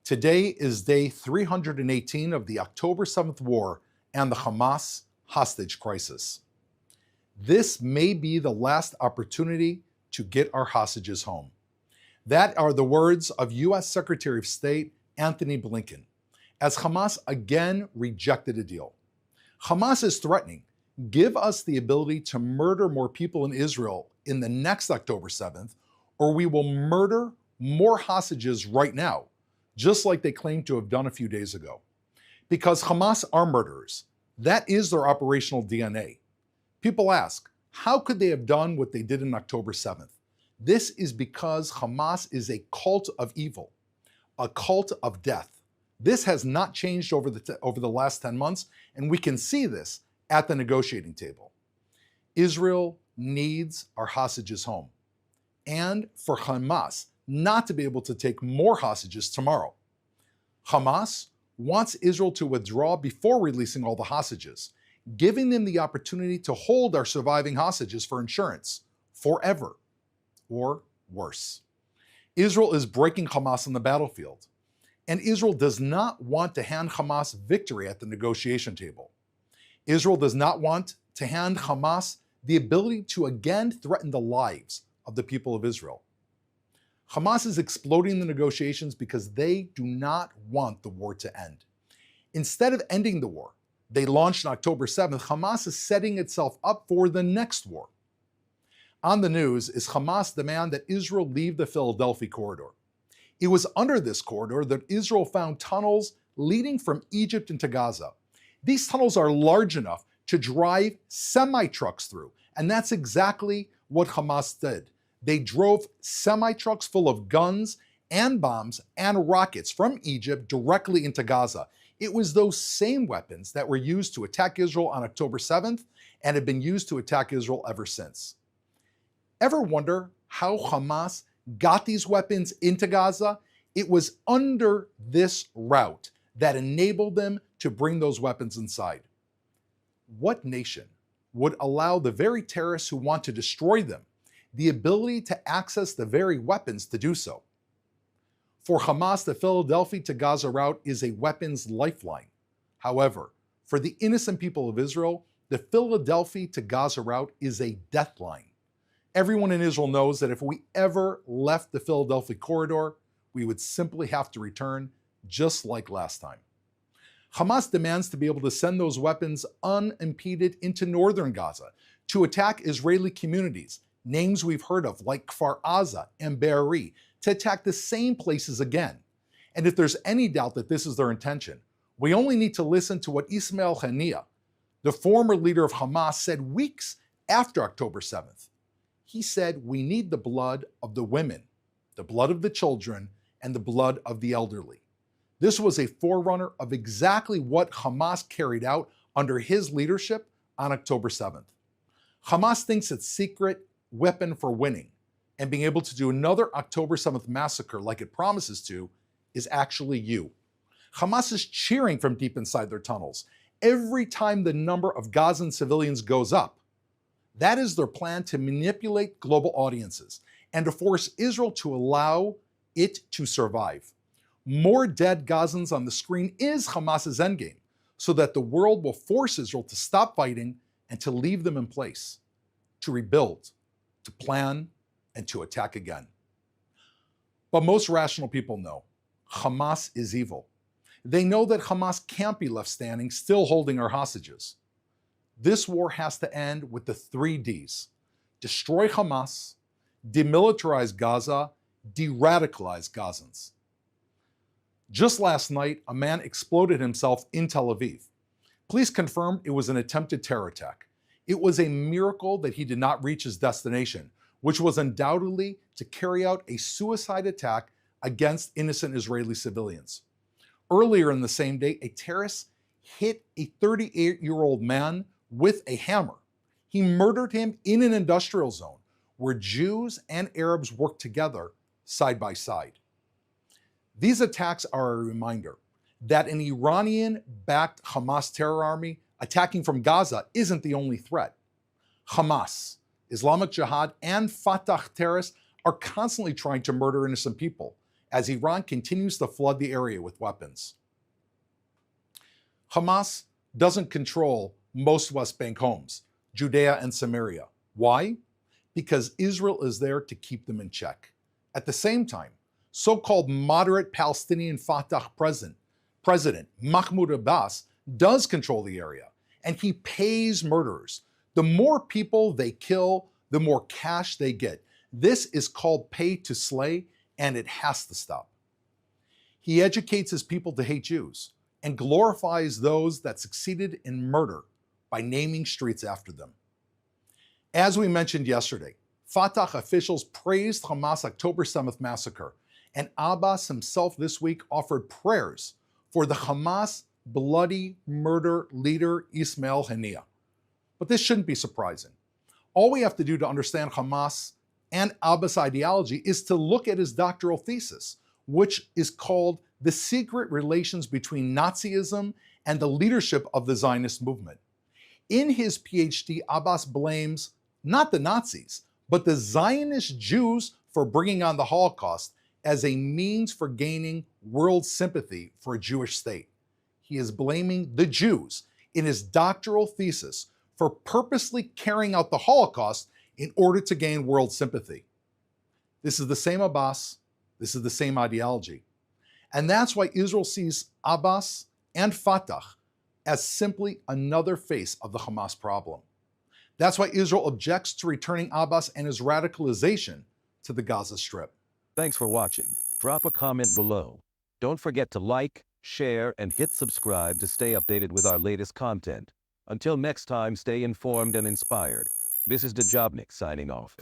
Today is day 318 of the October 7th war and the Hamas hostage crisis. This may be the last opportunity to get our hostages home. That are the words of U.S. Secretary of State Antony Blinken, as Hamas again rejected a deal. Hamas is threatening, give us the ability to murder more people in Israel in the next October 7th, or we will murder more hostages right now, just like they claimed to have done a few days ago. Because Hamas are murderers. That is their operational DNA. People ask, how could they have done what they did on October 7th? This is because Hamas is a cult of evil, a cult of death. This has not changed over the last 10 months, and we can see this at the negotiating table. Israel needs our hostages home, and for Hamas not to be able to take more hostages tomorrow. Hamas wants Israel to withdraw before releasing all the hostages, giving them the opportunity to hold our surviving hostages for insurance forever, or worse. Israel is breaking Hamas on the battlefield, and Israel does not want to hand Hamas victory at the negotiation table. Israel does not want to hand Hamas the ability to again threaten the lives of the people of Israel. Hamas is exploding the negotiations because they do not want the war to end. Instead of ending the war they launched on October 7th, Hamas is setting itself up for the next war. On the news is Hamas' demand that Israel leave the Philadelphi corridor. It was under this corridor that Israel found tunnels leading from Egypt into Gaza. These tunnels are large enough to drive semi-trucks through, and that's exactly what Hamas did. They drove semi-trucks full of guns and bombs and rockets from Egypt directly into Gaza. It was those same weapons that were used to attack Israel on October 7th and have been used to attack Israel ever since. Ever wonder how Hamas got these weapons into Gaza? It was under this route that enabled them to bring those weapons inside. What nation would allow the very terrorists who want to destroy them the ability to access the very weapons to do so? For Hamas, the Philadelphi to Gaza route is a weapons lifeline. However, for the innocent people of Israel, the Philadelphi to Gaza route is a death line. Everyone in Israel knows that if we ever left the Philadelphia corridor, we would simply have to return, just like last time. Hamas demands to be able to send those weapons unimpeded into northern Gaza to attack Israeli communities, names we've heard of like Kfar Aza and Be'eri, to attack the same places again. And if there's any doubt that this is their intention, we only need to listen to what Ismail Haniyeh, the former leader of Hamas, said weeks after October 7th. He said, we need the blood of the women, the blood of the children, and the blood of the elderly. This was a forerunner of exactly what Hamas carried out under his leadership on October 7th. Hamas thinks its secret weapon for winning and being able to do another October 7th massacre like it promises to is actually you. Hamas is cheering from deep inside their tunnels every time the number of Gazan civilians goes up. That is their plan to manipulate global audiences and to force Israel to allow it to survive. More dead Gazans on the screen is Hamas's endgame, so that the world will force Israel to stop fighting and to leave them in place, to rebuild, to plan, and to attack again. But most rational people know Hamas is evil. They know that Hamas can't be left standing, still holding our hostages. This war has to end with the 3 Ds: destroy Hamas, demilitarize Gaza, de-radicalize Gazans. Just last night, a man exploded himself in Tel Aviv. Police confirmed it was an attempted terror attack. It was a miracle that he did not reach his destination, which was undoubtedly to carry out a suicide attack against innocent Israeli civilians. Earlier in the same day, a terrorist hit a 38-year-old man with a hammer. He murdered him in an industrial zone where Jews and Arabs work together side by side. These attacks are a reminder that an Iranian-backed Hamas terror army attacking from Gaza isn't the only threat. Hamas, Islamic Jihad, and Fatah terrorists are constantly trying to murder innocent people, as Iran continues to flood the area with weapons. Hamas doesn't control most West Bank homes, Judea and Samaria. Why? Because Israel is there to keep them in check. At the same time, so-called moderate Palestinian Fatah President Mahmoud Abbas does control the area, and he pays murderers. The more people they kill, the more cash they get. This is called pay to slay, and it has to stop. He educates his people to hate Jews and glorifies those that succeeded in murder by naming streets after them. As we mentioned yesterday, Fatah officials praised Hamas' October 7th massacre, and Abbas himself this week offered prayers for the Hamas bloody murder leader Ismail Haniyeh. But this shouldn't be surprising. All we have to do to understand Hamas and Abbas' ideology is to look at his doctoral thesis, which is called The Secret Relations Between Nazism and the Leadership of the Zionist Movement. In his PhD, Abbas blames not the Nazis, but the Zionist Jews for bringing on the Holocaust as a means for gaining world sympathy for a Jewish state. He is blaming the Jews in his doctoral thesis for purposely carrying out the Holocaust in order to gain world sympathy. This is the same Abbas, this is the same ideology. And that's why Israel sees Abbas and Fatah as simply another face of the Hamas problem. That's why Israel objects to returning Abbas and his radicalization to the Gaza Strip. Thanks for watching. Drop a comment below. Don't forget to like, share, and hit subscribe to stay updated with our latest content. Until next time, stay informed and inspired. This is Djobnik signing off.